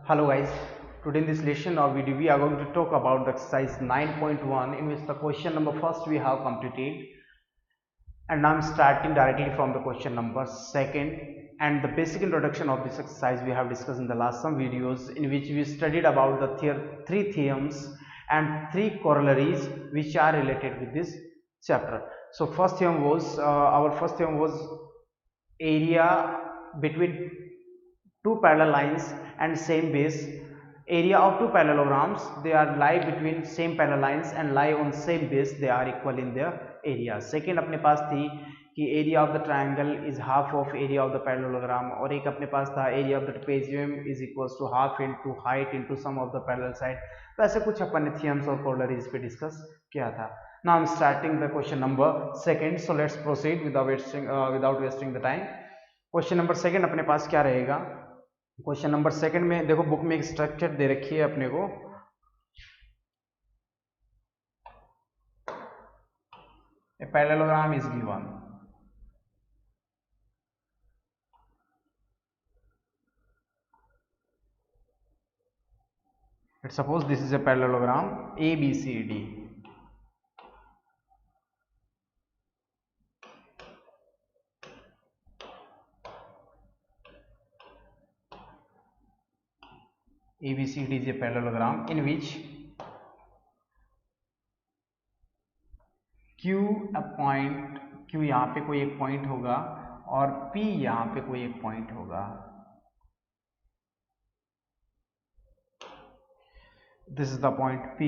Hello guys, today in this lesson or video we are going to talk about the exercise 9.1 in which the question number first we have completed, and now I'm starting directly from the question number second. And the basic introduction of this exercise we have discussed in the last some videos, in which we studied about the three theorems and three corollaries which are related with this chapter. So first theorem was our first theorem was area between two parallel lines and same base. Area of two parallelograms, they are lie between same parallel lines and lie on same base, they are equal in their area. Second अपने पास थी कि area of the triangle is half of area of the parallelogram, और एक अपने पास था area of the trapezium is equals to half into height into sum of the parallel side. तो ऐसे कुछ अपन ने थियम्स और कोरोलरीज पे डिस्कस किया था. Now I am starting the question number second, so let's proceed without wasting the time. Question number second अपने पास क्या रहेगा? क्वेश्चन नंबर सेकंड में देखो, बुक में एक स्ट्रक्चर दे रखी है अपने को. A parallelogram is given. Let's suppose this is a parallelogram A B C D. ABCD is a parallelogram in which Q यहाँ पे कोई एक पॉइंट होगा और P यहाँ पे कोई एक पॉइंट होगा. This is the point P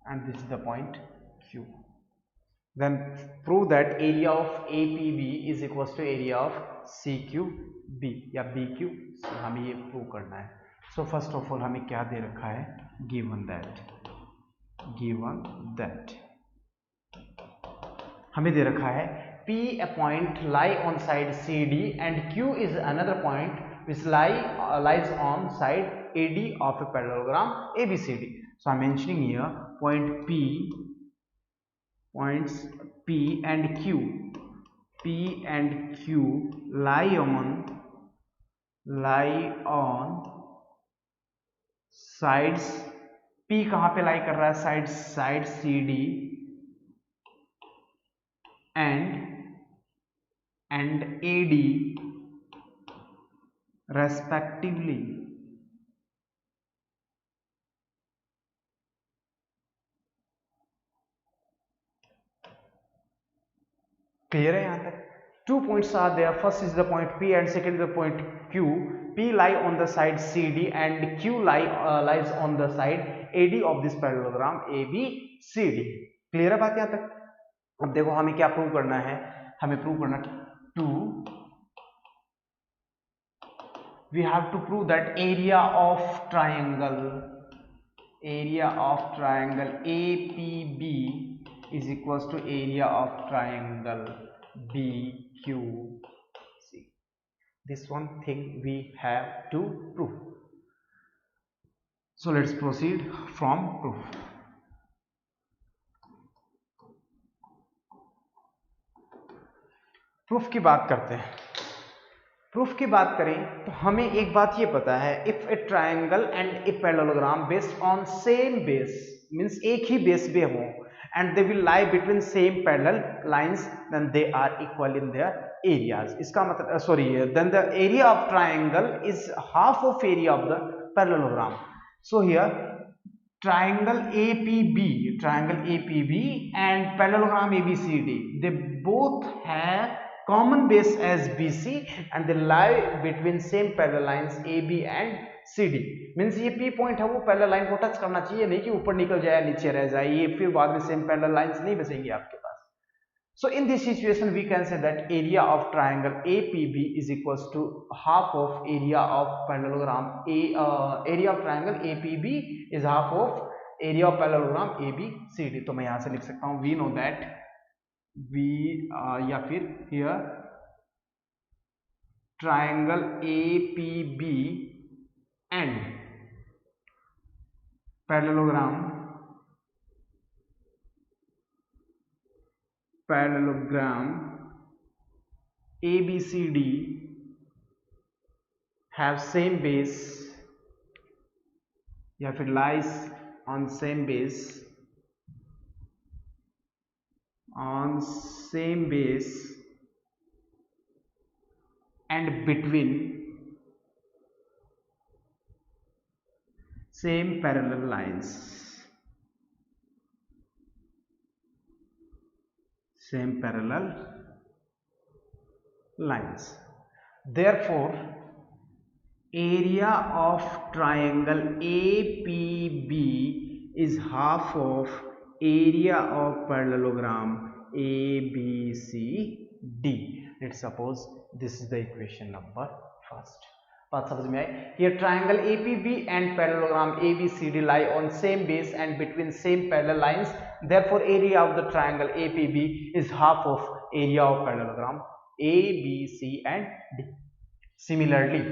and this is the point Q. Then prove that area of APB is equals to area of CQB या BQ. हमें ये प्रूव करना है. सो फर्स्ट ऑफ ऑल हमें क्या दे रखा है? गिवन दैट हमें दे रखा है P a point lie on side CD and Q is another point which lies on side AD of a parallelogram ABCD. So I'm mentioning here points P and Q lie on sides. P कहां पे लाई कर रहा है? Side CD and AD respectively. Clear है यहां तक? Two points are there. First is the point P and second is the point Q. P lie on the side CD and Q lies on the side AD of this parallelogram ABCD. Clear है बात यहां तक? अब देखो हमें क्या prove करना है. हमें प्रूव करना we have to prove that area of triangle APB is equals to area of triangle BQC. This one thing we have to prove. So let's proceed from proof. Proof की बात करते हैं. Proof की बात करें तो हमें एक बात ये पता है, if a triangle and a parallelogram based on same base, means एक ही बेस पे हो, and they will lie between same parallel lines, then they are equal in their areas. इसका मतलब then the area of triangle is half of area of the parallelogram. So here triangle APB and parallelogram ABCD, they both have common base as BC and they lie between same parallel lines AB and CD. Means ये P point है वो parallel line को touch करना चाहिए, नहीं कि ऊपर निकल जाए नीचे रह जाए, ये फिर बाद में सेम पैरेलल लाइंस नहीं बचेंगी आपके पास. So in this situation we can say that area of triangle APB is equals to half of area of parallelogram area of triangle APB is half of area of parallelogram ABCD. तो मैं यहां से लिख सकता हूं we know that या फिर here triangle APB and parallelogram ABCD have same base या फिर lies on same base, on same base and between same parallel lines, same parallel lines. Therefore area of triangle APB is half of area of parallelogram ABCD. Let's suppose this is the equation number first. बात समझ में आई? Here triangle APB and parallelogram ABCD lie on same base and between same parallel lines. Therefore area of the triangle APB is half of area of parallelogram ABC and D. Similarly,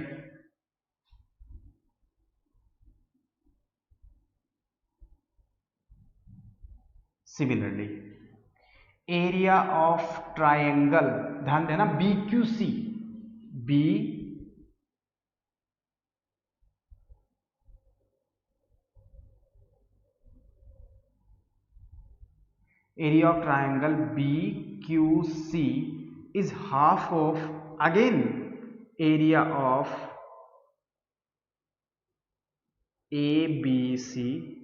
area of triangle, ध्यान देना, BQC, B area of triangle BQC is half of again area of ABCD.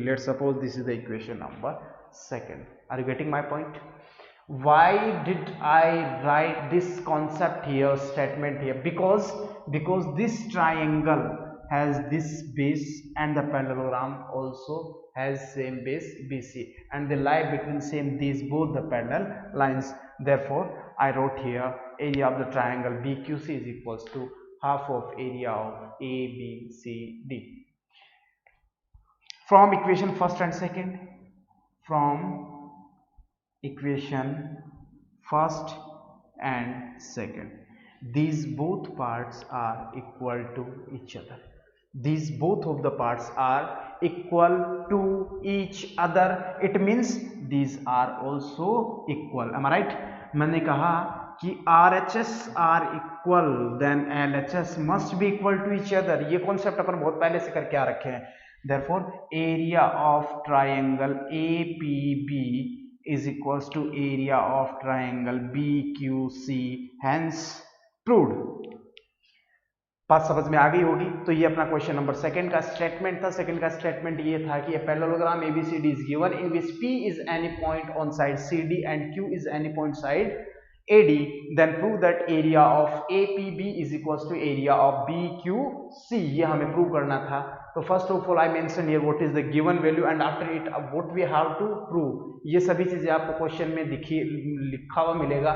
Let's suppose this is the equation number second. Are you getting my point? Why did I write this concept here, statement here? Because this triangle has this base and the parallelogram also has same base BC and they lie between same these both the parallel lines. Therefore I wrote here area of the triangle BQC is equals to half of area of ABCD. From equation first and second, from equation first and second, these both parts are equal to each other. These both of the parts are equal to each other. It means these are also equal. Am I right? मैंने कहा कि RHS are equal, then LHS must be equal to each other. ये concept अपन बहुत पहले से करके आ रखे हैं. Therefore area of triangle APB is equals to area of triangle BQC, hence proved. बात समझ में आ गई होगी. तो ये अपना क्वेश्चन नंबर सेकंड का स्टेटमेंट था. सेकंड का स्टेटमेंट ये था कि a parallelogram ABCD is given in which P is any point on side CD and Q is any point side AD, then prove that area of APB is equals to area of BQC. ये हमें prove करना था. तो first of all I mention here what is the given value and after it what we have to prove. ये सभी चीजें आपको question में लिखा हुआ मिलेगा.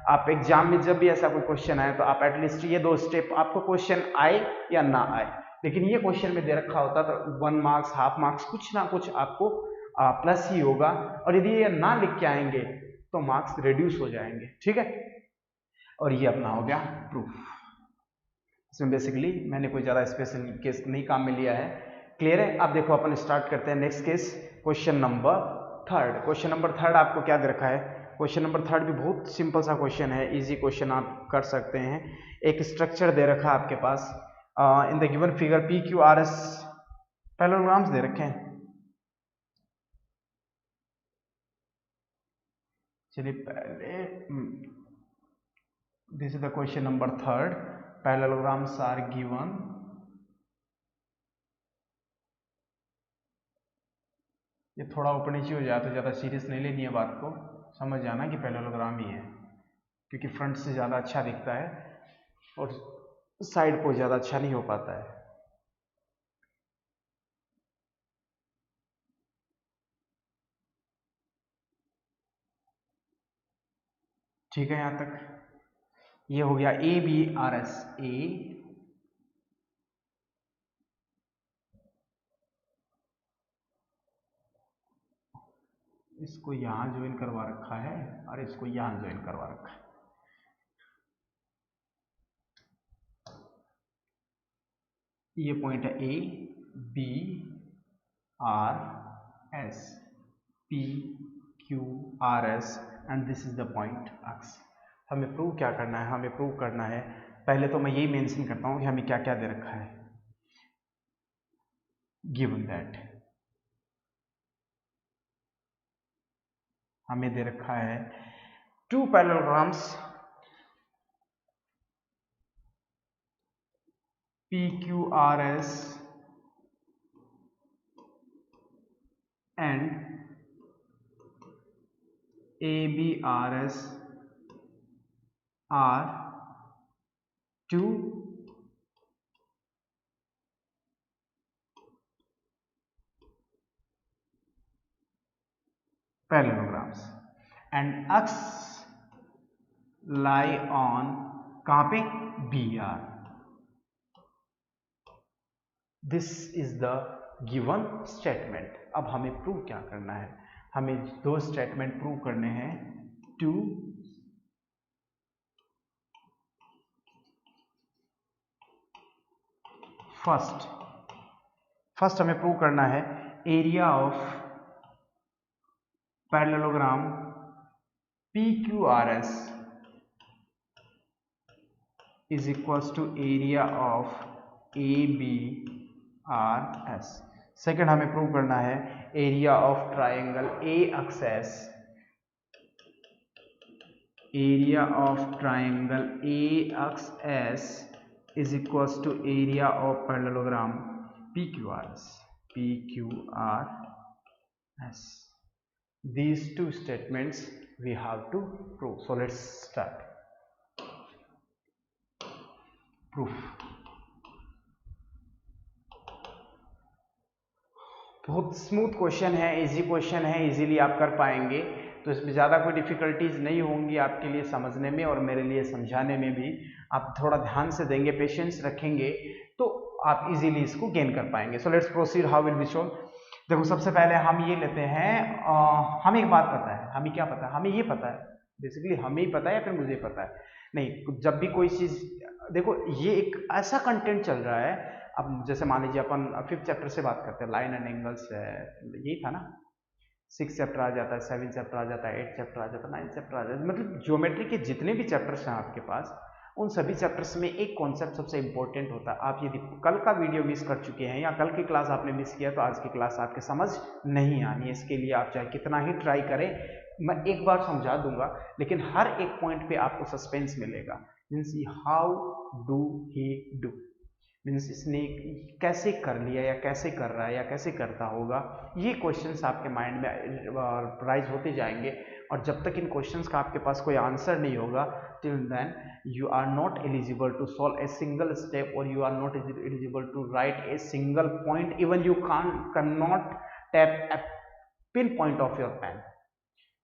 आप एग्जाम में जब भी ऐसा कोई क्वेश्चन आए तो आप एटलीस्ट ये दो स्टेप, आपको क्वेश्चन आए या ना आए, लेकिन ये क्वेश्चन में दे रखा होता तो 1 मार्क्स हाफ मार्क्स कुछ ना कुछ आपको प्लस ही होगा. और यदि ये ना लिख के आएंगे तो मार्क्स रिड्यूस हो जाएंगे. ठीक है. और ये अपना हो गया प्रूफ. इसमें बेसिकली मैंने कोई ज़्यादा स्पेशल केस नहीं काम में लिया है. क्लियर है? अब देखो अपन स्टार्ट करते हैं next case, question number third. Question number third आपको क्या दे रखा है? क्वेश्चन नंबर थर्ड भी बहुत सिंपल सा क्वेश्चन है, इजी क्वेश्चन आप कर सकते हैं. एक स्ट्रक्चर दे रखा है आपके पास. In the given figure PQRS parallelograms दे रखे हैं. चलिए पहले this is the question number third. Parallelograms are given. ये थोड़ा ऊपर नीचे हो जाए तो ज़्यादा सीरियस नहीं लेनी है बात को, समझ जाना कि पैरेललोग्राम ही है, क्योंकि फ्रंट से ज़्यादा अच्छा दिखता है और साइड को ज़्यादा अच्छा नहीं हो पाता है. ठीक है. यहाँ तक ये हो गया ABRS. इसको यहां ज्वाइन करवा रखा है और इसको यहां ज्वाइन करवा रखा है. ये पॉइंट है A B R S P Q R S and this is the point X. हमें प्रूव क्या करना है? हमें प्रूव करना है, पहले तो मैं यही मेंशन करता हूँ कि हमें क्या क्या दे रखा है. गिवन दैट हमें दे रखा है two parallelograms PQRS and ABRS are two parallelograms and X lie on कहाँ पे BR. This is the given statement. अब हमें प्रूव क्या करना है, हमें दो स्टेटमेंट प्रूव करने हैं. टू फर्स्ट हमें प्रूव करना है area of parallelogram PQRS is equals to area of ABRS. Second हमें प्रूव करना है area of triangle AXS, area of triangle AXS is equals to area of parallelogram PQRS. These two statements we have to prove. So let's start. Proof. बहुत smooth question है, easy question है, easily आप कर पाएंगे. तो इसमें ज़्यादा कोई डिफिकल्टीज नहीं होंगी आपके लिए समझने में और मेरे लिए समझाने में भी. आप थोड़ा ध्यान से देंगे, पेशेंस रखेंगे तो आप इजीली इसको गेन कर पाएंगे. So let's proceed. How will be shown. देखो सबसे पहले हम ये लेते हैं, हमें एक बात पता है. हमें क्या पता है? हमें ये पता है, बेसिकली हमें ही पता है या फिर मुझे पता है? नहीं, जब भी कोई चीज़, देखो ये एक ऐसा कंटेंट चल रहा है. अब जैसे मान लीजिए अपन 5th चैप्टर से बात करते हैं, लाइन एंड एंगल्स है, यही था ना. 6 चैप्टर आ जाता है, 7 चैप्टर आ जाता है, 8 चैप्टर आ जाता है, 9 चैप्टर आ जाता है. मतलब ज्योमेट्री के जितने भी चैप्टर्स हैं आपके पास, उन सभी चैप्टर्स में एक कॉन्सेप्ट सबसे इंपॉर्टेंट होता है. आप यदि कल का वीडियो मिस कर चुके हैं या कल की क्लास आपने मिस किया तो आज की क्लास आपके समझ नहीं आनी है. इसके लिए आप चाहे कितना ही ट्राई करें, मैं एक बार समझा दूंगा, लेकिन हर एक पॉइंट पे आपको सस्पेंस मिलेगा. Means how do he do, means इसने कैसे कर लिया या कैसे कर रहा है या कैसे करता होगा. ये क्वेश्चंस आपके माइंड में राइज होते जाएंगे और जब तक इन क्वेश्चंस का आपके पास कोई आंसर नहीं होगा, till then you are not eligible to solve a single step or you are not eligible to write a single point. Even you cannot tap a pin point of your pen.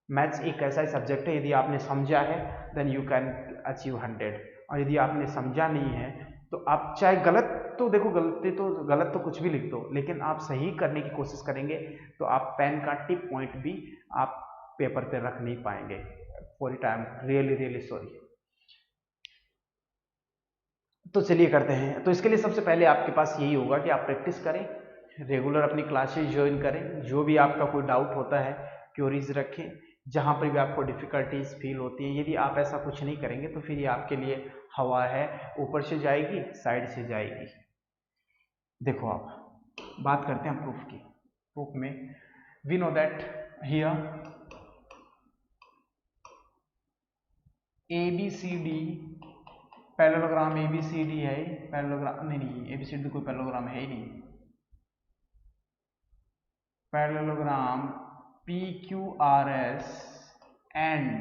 Maths एक ऐसा subject है, यदि आपने समझा है then you can achieve 100, और यदि आपने समझा नहीं है तो आप चाहे गलत, तो देखो गलत तो कुछ भी लिख दो, लेकिन आप सही करने की कोशिश करेंगे तो आप पेन का टिप पॉइंट भी आप पेपर पे रख नहीं पाएंगे. For it I am really sorry. तो चलिए करते हैं. तो इसके लिए सबसे पहले आपके पास यही होगा कि आप प्रैक्टिस करें, रेगुलर अपनी क्लासेस ज्वाइन करें, जो भी आपका कोई डाउट होता है क्वेरीज रखें, जहाँ पर भी आपको डिफ़िकल्टीज फील होती हैं. यदि आप ऐसा कुछ नहीं करेंगे तो फिर ये आपके लिए हवा है, ऊपर से जाएगी साइड से जाएगी. देखो आप बात करते हैं प्रूफ की. प्रूफ में we know that here ABCD parallelogram ABCD है. पैरेललोग्राम नहीं, ABCD कोई पैरेललोग्राम है ही नहीं. Parallelogram PQRS and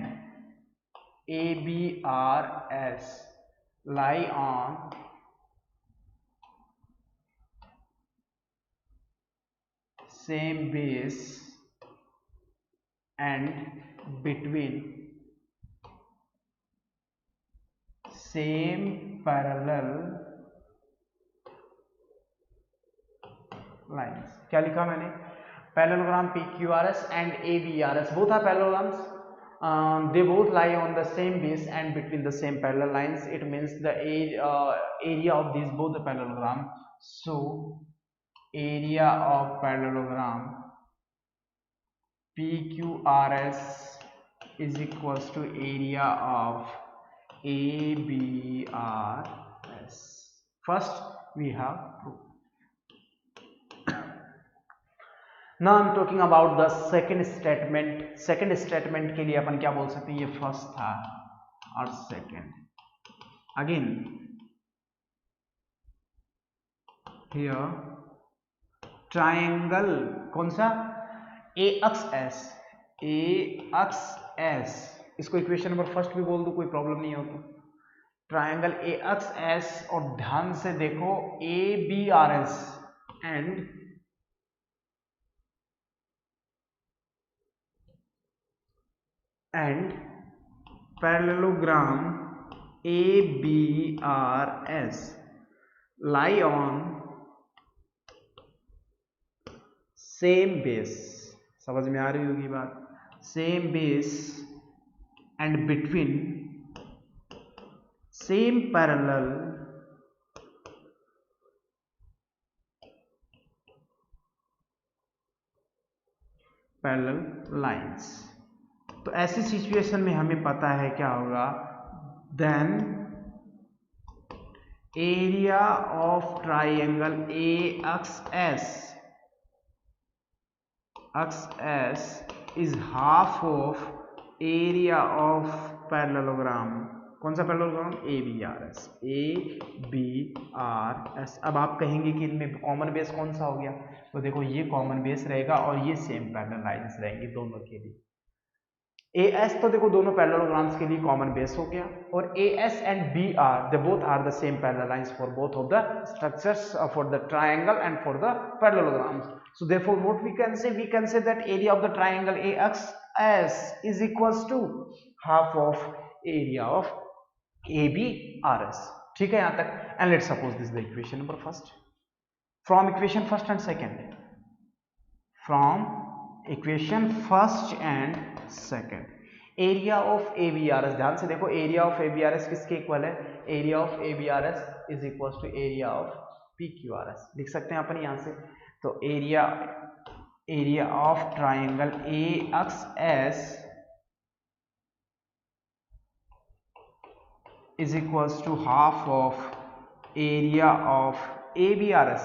ABRS lie on same base and between same parallel lines. क्या लिखा मैंने? Parallelogram PQRS and ABRS both are parallelograms. They both lie on the same base and between the same parallel lines. It means the area of these both the parallelogram. So area of parallelogram PQRS is equals to area of ABRS. First we have proof. Now I am talking about the second statement. Second statement के लिए अपन क्या बोल सकते हैं, ये first था और second. Again here triangle कौन सा, ए अक्स एस, ए अक्स एस, इसको इक्वेशन नंबर फर्स्ट भी बोल दो, कोई प्रॉब्लम नहीं होता। ट्रायंगल ए अक्स एस, और ध्यान से देखो A B R S and parallelogram ABRS lie on same base. समझ में आ रही होगी बात, same base and between same parallel lines. तो ऐसी सिचुएशन में हमें पता है क्या होगा, then area of triangle A X S is half of area of parallelogram. कौन सा parallelogram, A B R S, A B R S. अब आप कहेंगे कि इनमें कॉमन बेस कौन सा हो गया, तो देखो ये कॉमन बेस रहेगा और ये सेम पैरेलल लाइंस रहेंगी दोनों के लिए। ए एस तो देखो दोनों पैरेललोग्राम्स के लिए कॉमन बेस हो गया, और A S and B R they both are the same parallel lines for both of the structures for the triangle and for the parallelograms. So therefore what we can say that area of the triangle AXS is equals to half of area of ABRS. ठीक है यहां तक, and let's suppose this is the equation number first. From equation first and second, from equation first and second, area of ABRS, ध्यान से देखो area of ABRS किसके equal है, area of ABRS is equal to area of PQRS। लिख सकते हैं अपन यहां से, तो area of triangle AXS is equals to half of area of ABRS।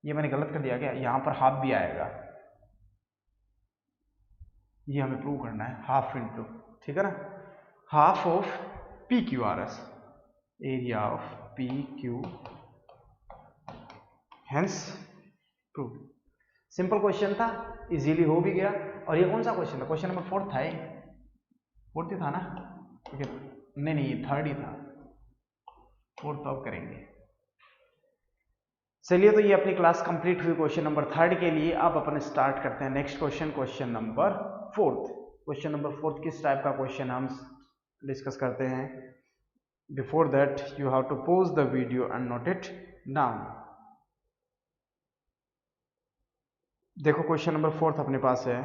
ये मैंने गलत कर दिया क्या, यहां पर हाफ भी आएगा, ये हमें प्रूव करना है, हाफ इंटू, ठीक है ना, half of PQRS, area of PQ, hence prove. Simple question था, इजीली हो भी गया। और ये कौन सा क्वेश्चन था, क्वेश्चन नंबर फोर्थ था, फोर्थ ही था ना, ठीक है, नहीं ये थर्ड ही था, फोर्थ अब करेंगे। चलिए, तो ये अपनी क्लास कंप्लीट हुई क्वेश्चन नंबर थर्ड के लिए। अब अपन स्टार्ट करते हैं next question, question number fourth. Question number fourth किस टाइप का क्वेश्चन हम डिस्कस करते हैं, before that you have to pause the video and note it down. देखो क्वेश्चन नंबर फोर्थ अपने पास है,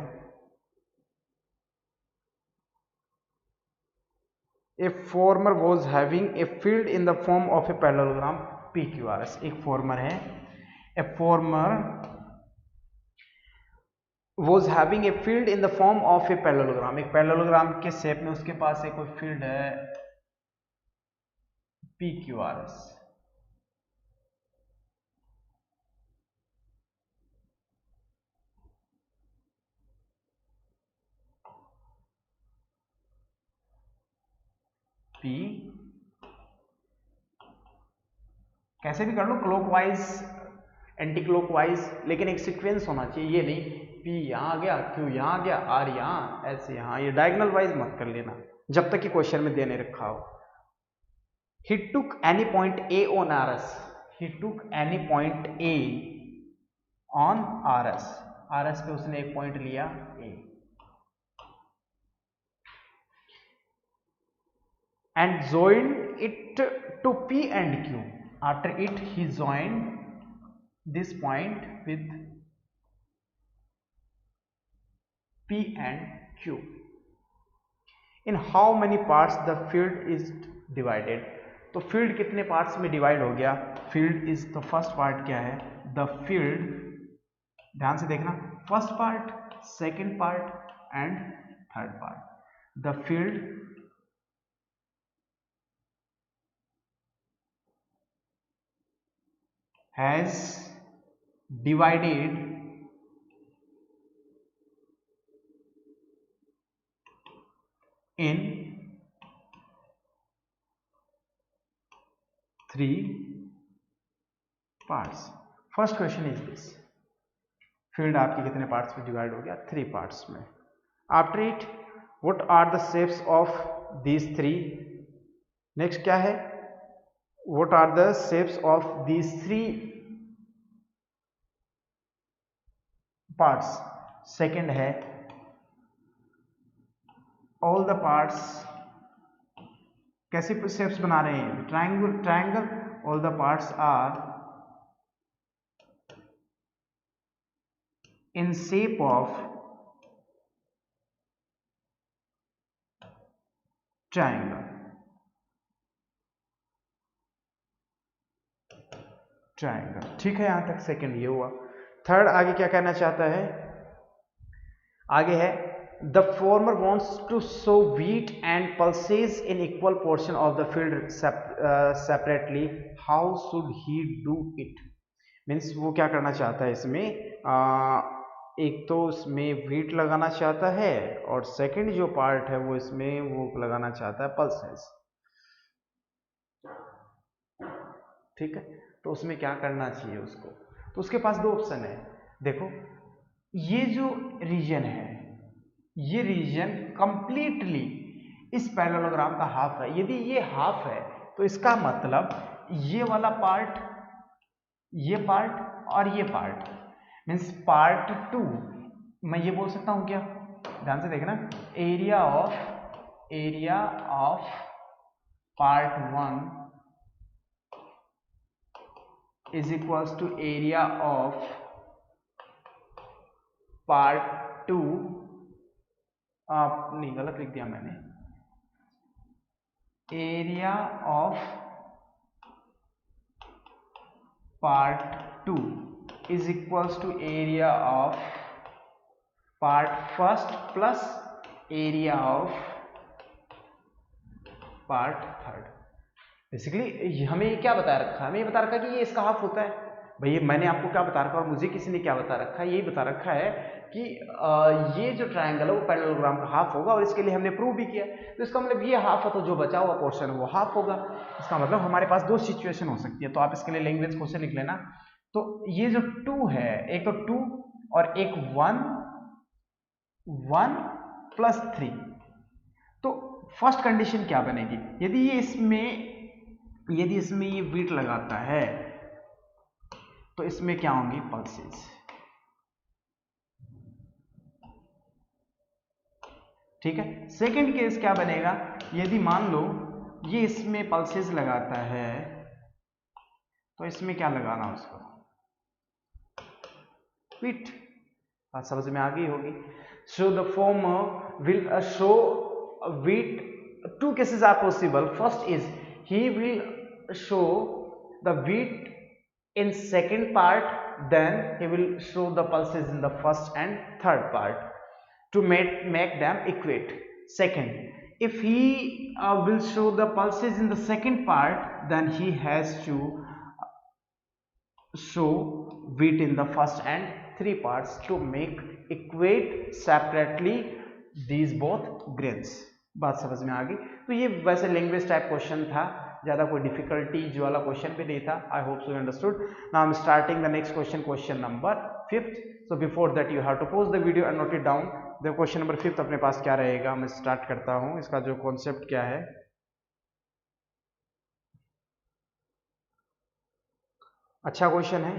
a farmer was having a field in the form of a parallelogram PQRS। एक farmer है, a farmer was having a field in the form of a parallelogram. एक parallelogram के shape में उसके पास एक कोई फील्ड है PQRS। P कैसे भी कर लो, क्लॉकवाइज एंटी क्लॉकवाइज, लेकिन एक सीक्वेंस होना चाहिए, ये नहीं P यहाँ आ गया, Q यहाँ आ गया, R यहाँ, ऐसे यहाँ, ये डायगोनल वाइज मत कर लेना जब तक कि क्वेश्चन में देने रखा हो। He took any point A on RS, he took any point A on RS, RS पे उसने एक पॉइंट लिया A, and joined it to P and Q. After it he joined this point with P and Q. In how many parts the field is divided? तो field कितने parts में divide हो गया, field is the first part क्या है, the field, ध्यान से देखना, first part, second part and third part. The field has divided in 3 parts. First question is this, field आपके कितने पार्ट्स में डिवाइड हो गया? 3 पार्ट्स में. After it what are the shapes of these 3? Next क्या है? What are the shapes of these 3 parts? Second है all the parts, कैसे शेप्स बना रहे हैं? Triangle. Triangle, all the parts are in shape of triangle. Triangle. ठीक है, यहां तक सेकंड ये हुआ. थर्ड आगे क्या कहना चाहता है? आगे है the farmer wants to sow wheat and pulses in equal portion of the field separately, how should he do it? Means वो क्या करना चाहता है इसमें, एक तो इसमें व्हीट लगाना चाहता है और सेकंड जो पार्ट है वो इसमें वो लगाना चाहता है पल्सेस. ठीक है, तो उसमें क्या करना चाहिए उसको? तो उसके पास दो ऑप्शन है. देखो, ये जो रीजन है, ये रीजन कंप्लीटली इस पैरेललोग्राम का हाफ है. यदि ये हाफ है तो इसका मतलब ये वाला पार्ट, ये पार्ट और ये पार्ट, मीन्स पार्ट 2, मैं ये बोल सकता हूं क्या? ध्यान से देखना, area of part 1 is equals to area of part 2. नहीं, गलत लिख दिया मैंने. Area of part 2 is equals to area of part first plus area of part third. Basically हमें ये क्या बता रखा है? हमें ये बता रखा है कि ये इसका हाफ होता है. भाई मैंने आपको क्या बता रखा है और मुझे किसी ने क्या बता रखा है? यही बता रखा है कि ये जो ट्रायंगल है वो पैरेललोग्राम का हाफ होगा और इसके लिए हमने प्रूव भी किया. तो इसका मतलब ये हाफ है तो जो बचा हुआ पोर्शन है वो हाफ होगा. इसका मतलब हमारे पास दो सिचुएशन हो सकती है. तो आप इसके लिए लैंग्वेज क्वेश्चन लिख लेना. तो ये जो 2 है, एक तो 2 और एक 1 प्लस 3. तो फर्स्ट कंडीशन क्या बनेगी? यदि इसमें ये बीट लगाता है तो इसमें क्या होंगी? पल्सेस. ठीक है. सेकंड केस क्या बनेगा? यदि मान लो ये इसमें पल्सेस लगाता है तो इसमें क्या लगाना उसको? बीट. बात समझ में आ गई होगी. So the farmer will sow wheat. Two cases are possible. First is he will show the beat in second part, then he will show the pulses in the first and third part to make them equate. Second, if he will show the pulses in the second part, then he has to show beat in the first and 3 parts to make equate separately these both grains. बात समझ में आ गई. तो ये वैसे language type question था, ज्यादा कोई डिफिकल्टीज वाला क्वेश्चन भी नहीं था. I hope so you understood. Now I am starting the next question, question number 5th. So before that you have to pause the video and note it down. The question number 5th अपने पास क्या रहेगा? मैं start करता हूं. इसका जो concept क्या है, अच्छा क्वेश्चन है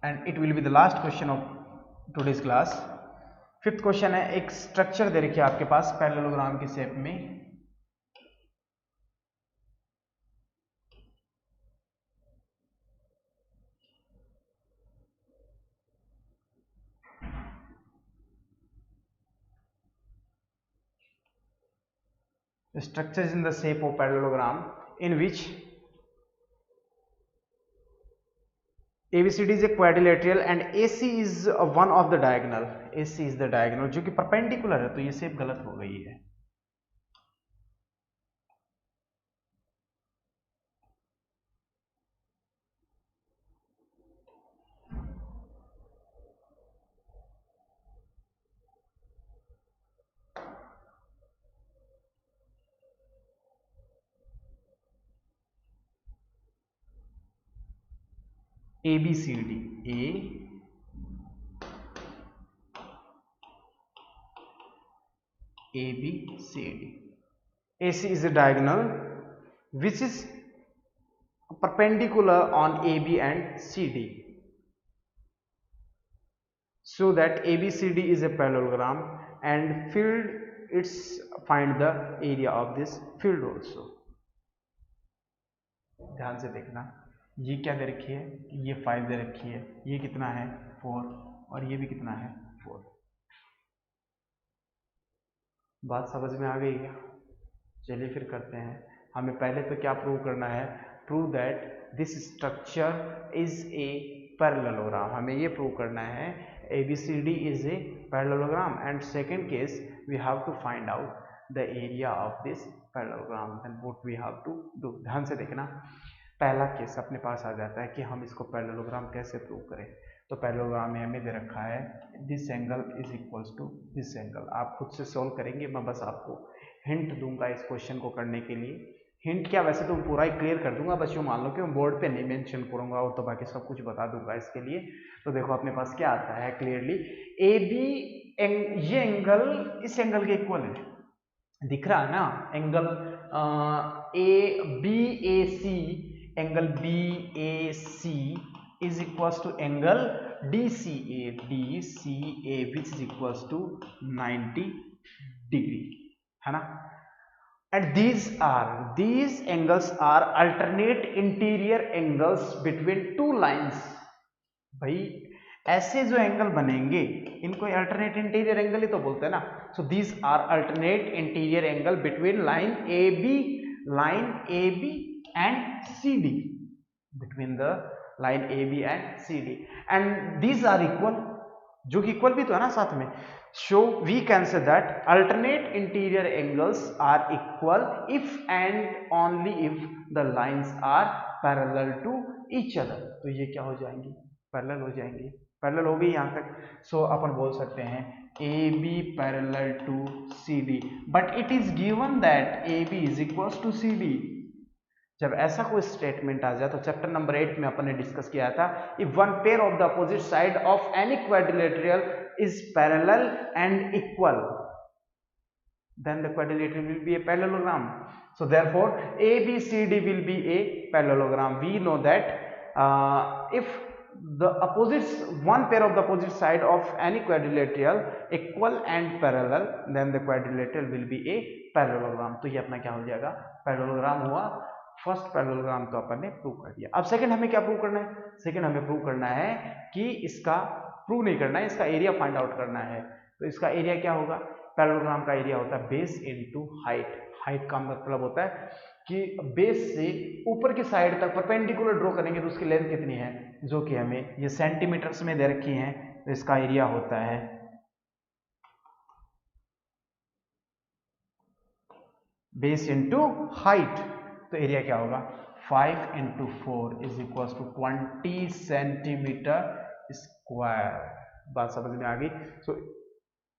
and it will be the last question of today's class. 5th question है, एक स्ट्रक्चर दे रखी है आपके पास पैरेललोग्राम की शेप में. The structure is in the shape of parallelogram in which ABCD is a quadrilateral and AC is one of the diagonal. AC is the diagonal जो कि perpendicular है, तो ये शेप गलत हो गई है. ABCD, ABCD. AC is a diagonal which is perpendicular on AB and CD, so that ABCD is a parallelogram, and field, it's find the area of this field also. ध्यान से देखना, ये क्या दे रखी है, ये 5 दे रखी है, ये कितना है 4, और ये भी कितना है 4. बात समझ में आ गई क्या? चलिए फिर करते हैं. हमें पहले तो क्या प्रूव करना है, prove that this structure is a parallelogram. हमें ये प्रूव करना है ABCD is a parallelogram, and second case we have to find out the area of this parallelogram. Then what we have to do, ध्यान से देखना. पहला case अपने पास आ जाता है कि हम इसको पैरेललोग्राम कैसे प्रूव करें. तो पैरेललोग्राम में हमें दे रखा है this angle is equals to this angle. आप खुद से सॉल्व करेंगे, मैं बस आपको हिंट दूंगा इस क्वेश्चन को करने के लिए. हिंट क्या, वैसे तो पूरा ही क्लियर कर दूंगा, बस यूँ मान लो कि मैं बोर्ड पे नहीं मेंशन करूंगा, और तो बाकी सब कुछ बता दूंगा इसके लिए. तो देखो अपने पास क्या आता है क्लियरली, ये एंगल इस एंगल के इक्वल है, दिख रहा है ना angle BAC, angle BAC is equals to angle DCA which is equals to 90 degree, है ना. And these angles are alternate interior angles between two lines. भाई ऐसे जो एंगल बनेंगे इनको अल्टरनेट इंटीरियर एंगल ही तो बोलते हैं ना. So these are alternate interior angle between line AB and CD, between the line AB and CD, and these are equal, जो कि इक्वल भी तो है ना साथ में. So we can say that alternate interior angles are equal if and only if the lines are parallel to each other. तो ये क्या हो जाएंगी, पैरेलल हो जाएंगी. पैरेलल हो गई यहाँ तक. सो अपन बोल सकते हैं AB parallel to CD, but it is given that AB is equals to CD. जब ऐसा कोई स्टेटमेंट आ जाए तो चैप्टर नंबर 8 में अपन ने डिस्कस किया था, if one pair of the opposite side of any quadrilateral is parallel and equal, then the quadrilateral will be a parallelogram. So therefore ABCD will be a parallelogram. We know that if the opposites, one pair of the opposite side of any quadrilateral equal and parallel, then the quadrilateral will be a parallelogram. तो ये अपना क्या हो जाएगा, parallelogram हुआ. First parallelogram तो अपन ने prove कर दिया. अब सेकंड हमें क्या प्रूव करना है, सेकंड हमें प्रूव करना है कि इसका प्रूव नहीं करना है, इसका एरिया फाइंड आउट करना है. तो इसका एरिया क्या होगा, पैरेललोग्राम का एरिया होता है बेस इनटू हाइट. हाइट का मतलब होता है कि बेस से ऊपर की साइड तक परपेंडिकुलर ड्रॉ करेंगे तो उसकी लेंथ कितनी है, जो कि हमें ये सेंटीमीटर्स में दे रखी है. तो इसका एरिया होता है बेस इनटू हाइट. तो एरिया क्या होगा, 5 × 4 is equal to 20 centimetre square. बात समझ में आ गई. सो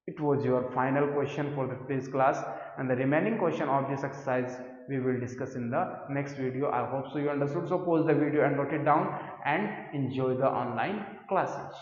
it was your final question for this class, and the remaining question of this exercise we will discuss in the next video. I hope so you understood. So pause the video and note it down and enjoy the online classes.